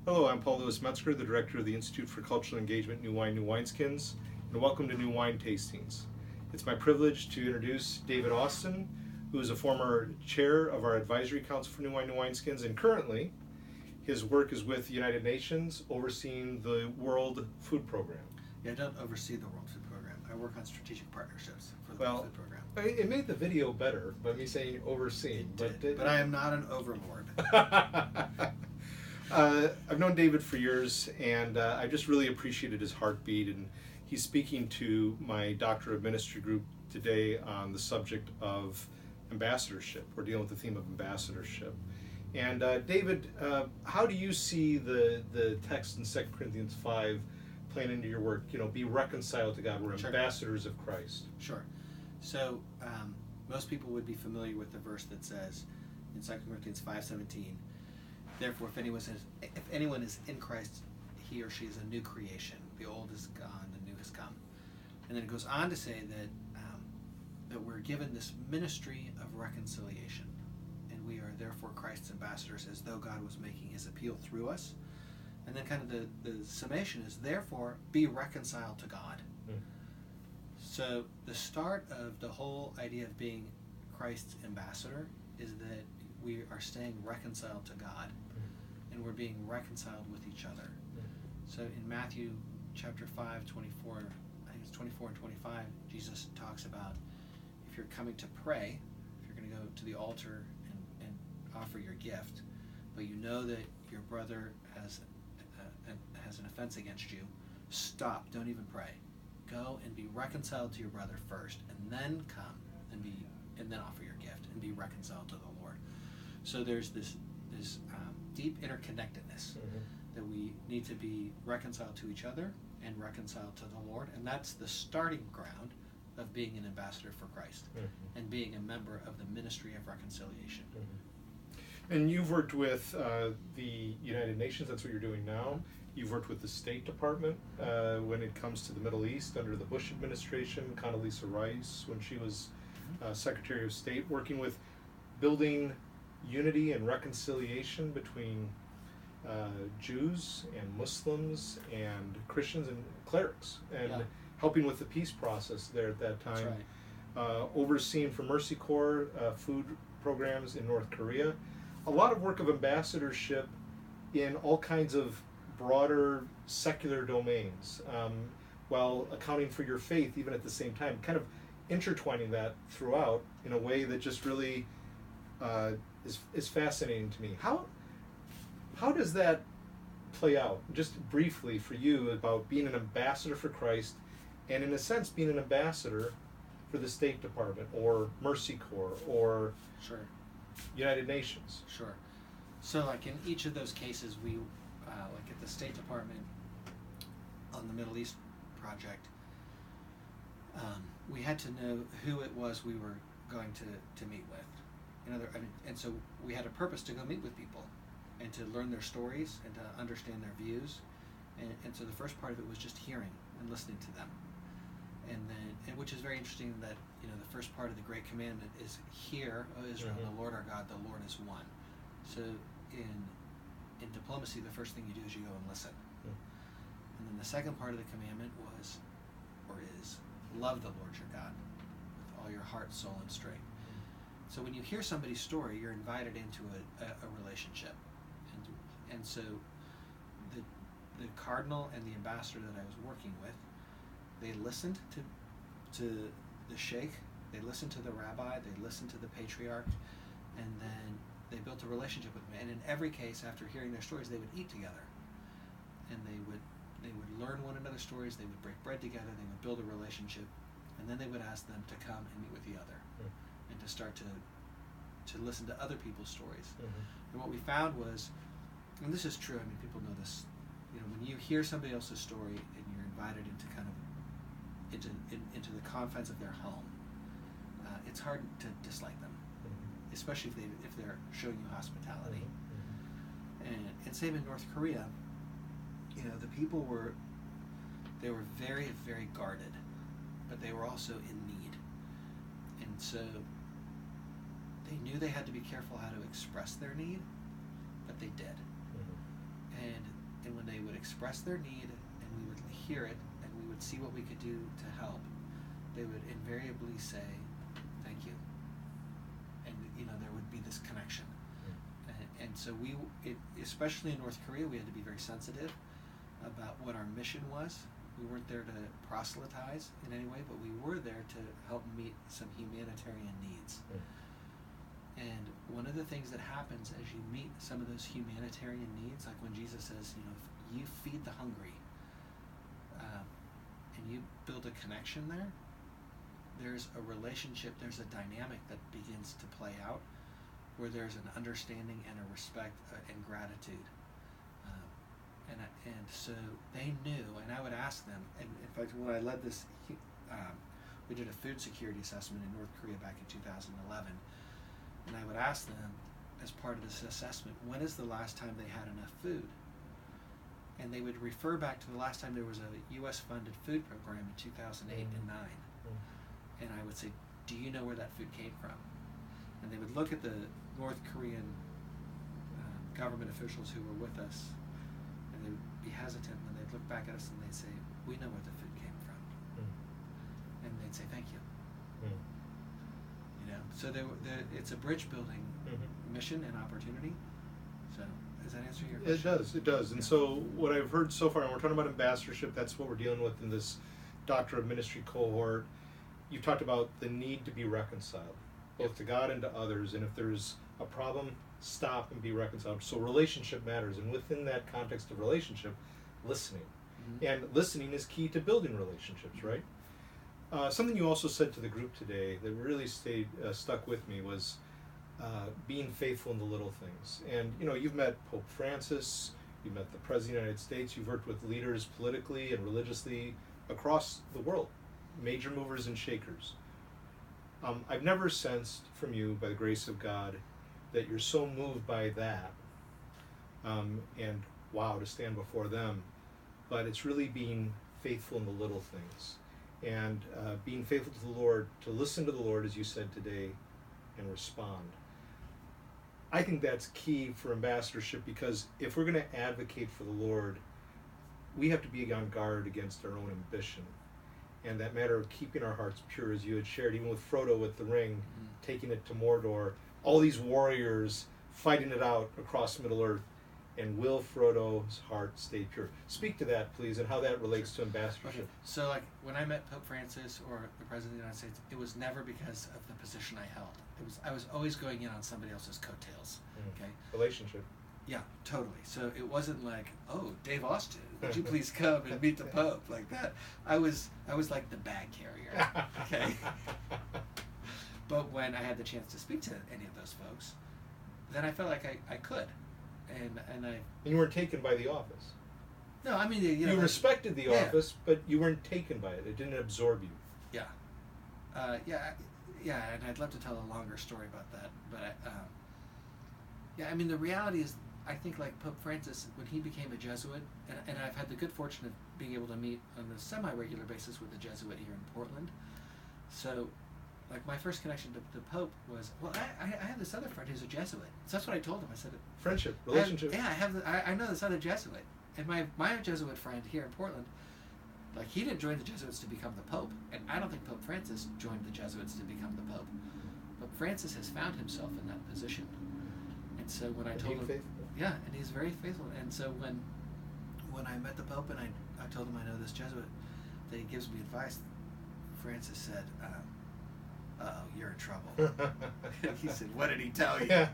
Hello, I'm Paul Louis Metzger, the Director of the Institute for Cultural Engagement, New Wine, New Wineskins, and welcome to New Wine Tastings. It's my privilege to introduce David Austin, who is a former chair of our Advisory Council for New Wine, New Wineskins, and currently his work is with the United Nations, overseeing the World Food Program. Yeah, I don't oversee the World Food Program. I work on strategic partnerships for the World Food Program. It made the video better by me saying overseeing. But I am not an overlord. I've known David for years, and I just really appreciated his heartbeat. And he's speaking to my Doctor of Ministry group today on the subject of ambassadorship. We're dealing with the theme of ambassadorship. And David, how do you see the text in 2 Corinthians 5 playing into your work? You know, be reconciled to God. We're ambassadors of Christ. Sure. So most people would be familiar with the verse that says in 2 Corinthians 5:17, therefore, if anyone is in Christ, he or she is a new creation. The old is gone, the new has come. And then it goes on to say that we're given this ministry of reconciliation, and we are therefore Christ's ambassadors, as though God was making his appeal through us. And then kind of the summation is, therefore, be reconciled to God. So the start of the whole idea of being Christ's ambassador is that we are staying reconciled to God, and we're being reconciled with each other. So in Matthew chapter 5, 24, I think it's 24 and 25, Jesus talks about if you're coming to pray, if you're going to go to the altar and offer your gift, but you know that your brother has an offense against you, stop, don't even pray. Go and be reconciled to your brother first, and then come and then offer your gift and be reconciled to the Lord. So there's this deep interconnectedness that we need to be reconciled to each other and reconciled to the Lord, and that's the starting ground of being an ambassador for Christ and being a member of the ministry of reconciliation. And you've worked with the United Nations. That's what you're doing now. You've worked with the State Department when it comes to the Middle East under the Bush administration, Condoleezza Rice when she was Secretary of State, working with building unity and reconciliation between Jews and Muslims and Christians and clerics, and helping with the peace process there at that time. That's right. Overseeing for Mercy Corps food programs in North Korea. A lot of work of ambassadorship in all kinds of broader secular domains, while accounting for your faith even at the same time, kind of intertwining that throughout in a way that just really is fascinating to me. How does that play out, just briefly for you, about being an ambassador for Christ and in a sense being an ambassador for the State Department or Mercy Corps or United Nations? Sure. So like in each of those cases, we like at the State Department on the Middle East project, we had to know who it was we were going to meet with. And so we had a purpose to go meet with people and to learn their stories and to understand their views. And so the first part of it was just hearing and listening to them. And which is very interesting that, the first part of the Great Commandment is, hear, O Israel, the Lord our God, the Lord is one. So in diplomacy, the first thing you do is you go and listen. And then the second part of the commandment is, love the Lord your God with all your heart, soul, and strength. So when you hear somebody's story, you're invited into a relationship. And so the cardinal and the ambassador that I was working with, they listened to the sheikh, they listened to the rabbi, they listened to the patriarch, and then they built a relationship with me. And in every case, after hearing their stories, they would eat together. And they would learn one another's stories, they would break bread together, they would build a relationship, and then they would ask them to come and meet with the other and to start to listen to other people's stories. And what we found was, and this is true, people know this, when you hear somebody else's story and you're invited into kind of into the confines of their home, it's hard to dislike them, especially if they're showing you hospitality. And same in North Korea, the people were very, very guarded, but they were also in need. And so they knew they had to be careful how to express their need, but they did. And would express their need, and we would hear it, and we would see what we could do to help, they would invariably say, "Thank you," and there would be this connection. And so especially in North Korea, we had to be very sensitive about what our mission was. We weren't there to proselytize in any way, but we were there to help meet some humanitarian needs. And one of the things that happens as you meet some of those humanitarian needs, like when Jesus says, if you feed the hungry, and you build a connection there, there's a relationship, there's a dynamic that begins to play out where there's an understanding and a respect and gratitude. And so they knew, and I would ask them, and in fact, when I led this, we did a food security assessment in North Korea back in 2011, and I would ask them, as part of this assessment, when is the last time they had enough food? And they would refer back to the last time there was a U.S.-funded food program in 2008 and 9. And I would say, do you know where that food came from? And they would look at the North Korean government officials who were with us, and they would be hesitant when they'd look back at us and they'd say, we know where the food came from. And they'd say, thank you. So it's a bridge building mission and opportunity. So does that answer your question? It does. And so what I've heard so far, and we're talking about ambassadorship, that's what we're dealing with in this Doctor of Ministry cohort. You've talked about the need to be reconciled, both to God and to others, and if there's a problem, stop and be reconciled. So relationship matters, and within that context of relationship, listening. And listening is key to building relationships, right? Something you also said to the group today that really stuck with me was being faithful in the little things. And you've met Pope Francis, you've met the President of the United States, you've worked with leaders politically and religiously across the world, major movers and shakers. I've never sensed from you, by the grace of God, that you're so moved by that, and wow, to stand before them, but it's really being faithful in the little things. And being faithful to the Lord, to listen to the Lord, as you said today, and respond. I think that's key for ambassadorship, because if we're going to advocate for the Lord, we have to be on guard against our own ambition. And that matter of keeping our hearts pure, as you had shared, even with Frodo with the ring, taking it to Mordor, all these warriors fighting it out across Middle-earth, and will Frodo's heart stay pure? Speak to that, please, and how that relates to ambassadorship. Okay. So, like, when I met Pope Francis or the President of the United States, it was never because of the position I held. I was always going in on somebody else's coattails. Okay. Relationship. Yeah, totally. So it wasn't like, oh, Dave Austin, would you please come and meet the Pope, like that. I was like the bag carrier. Okay. But when I had the chance to speak to any of those folks, then I felt like I could. And you weren't taken by the office. No, I mean, you respected the office, but you weren't taken by it. It didn't absorb you. Yeah, and I'd love to tell a longer story about that, but I mean, the reality is, I think, like Pope Francis, when he became a Jesuit, and I've had the good fortune of being able to meet on a semi-regular basis with a Jesuit here in Portland. So, like, my first connection to the Pope was, well, I have this other friend who's a Jesuit. So that's what I told him. I said, friendship, relationship. I know this other Jesuit, and my Jesuit friend here in Portland, like, he didn't join the Jesuits to become the Pope, and I don't think Pope Francis joined the Jesuits to become the Pope. But Francis has found himself in that position, and so when I told him, faithful. Yeah, and he's very faithful. And so when I met the Pope and I told him I know this Jesuit that he gives me advice, Francis said, "Uh-oh, you're in trouble." He said, "What did he tell you?"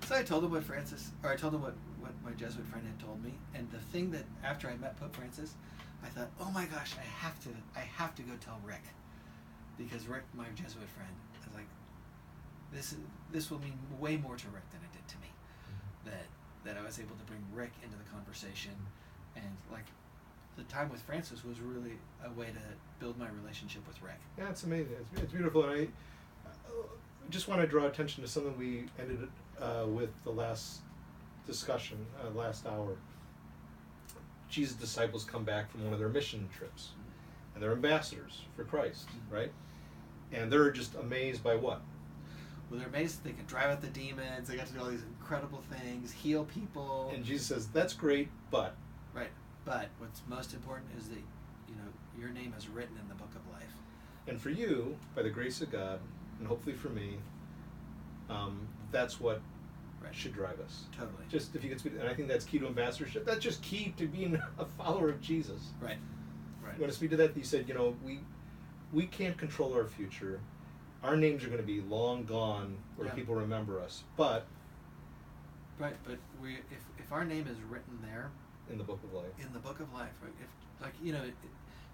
So I told him I told him what my Jesuit friend had told me, and the thing that after I met Pope Francis, I thought, oh my gosh, I have to go tell Rick, because Rick, my Jesuit friend, I was like, this will mean way more to Rick than it did to me, that I was able to bring Rick into the conversation, and like the time with Francis was really a way to build my relationship with Rick. Yeah, it's amazing. It's beautiful, and I just want to draw attention to something we ended with the last discussion, last hour. Jesus' disciples come back from one of their mission trips, and they're ambassadors for Christ, right? And they're just amazed by what? Well, they're amazed that they can drive out the demons, they got to do all these incredible things, heal people. And Jesus says, that's great, but Right. But what's most important is that, your name is written in the book of life. And for you, by the grace of God, and hopefully for me, that's what should drive us. Totally. Just if you could speak, and I think that's key to ambassadorship. That's just key to being a follower of Jesus. Right. Right. You want to speak to that? You said, we can't control our future. Our names are going to be long gone where people remember us. But right, but if our name is written there in the book of life. In the book of life, right?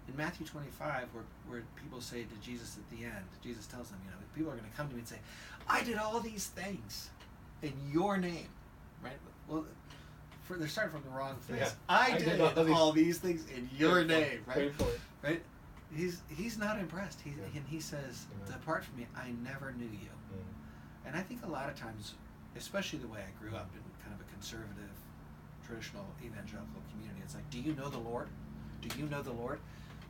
In Matthew 25, where people say to Jesus at the end, Jesus tells them, people are going to come to me and say, I did all these things in your name, right? Well, they're starting from the wrong place. Yeah. I did all these things in your name, right? Right? He's not impressed. And he says, depart from me, I never knew you. And I think a lot of times, especially the way I grew up in kind of a conservative, traditional evangelical community, it's like, do you know the Lord? Do you know the Lord?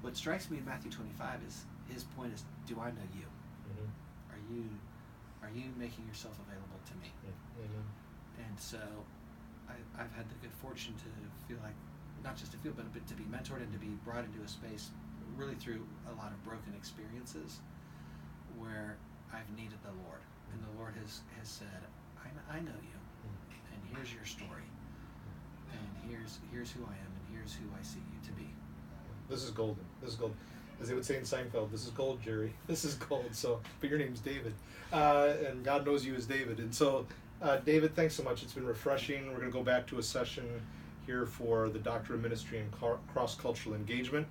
What strikes me in Matthew 25 is his point is, do I know you? Mm-hmm. Are you making yourself available to me? Mm-hmm. And so I've had the good fortune to feel like, not just to feel, but to be mentored and to be brought into a space really through a lot of broken experiences where I've needed the Lord. And the Lord has said, I know you, and here's your story, and here's who I am, and here's who I see you to be. This is golden. This is gold. As they would say in Seinfeld, this is gold, Jerry. This is gold. So, but your name's David, and God knows you as David. And so, David, thanks so much. It's been refreshing. We're going to go back to a session here for the Doctor of Ministry and Cross-Cultural Engagement.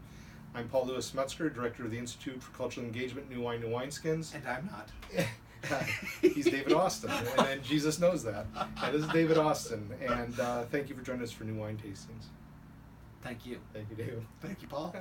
I'm Paul Louis Metzger, Director of the Institute for Cultural Engagement, New Wine, New Wineskins. And I'm not. He's David Austin, and Jesus knows that. And this is David Austin, and thank you for joining us for New Wine Tastings. Thank you. Thank you, David. Thank you, Paul.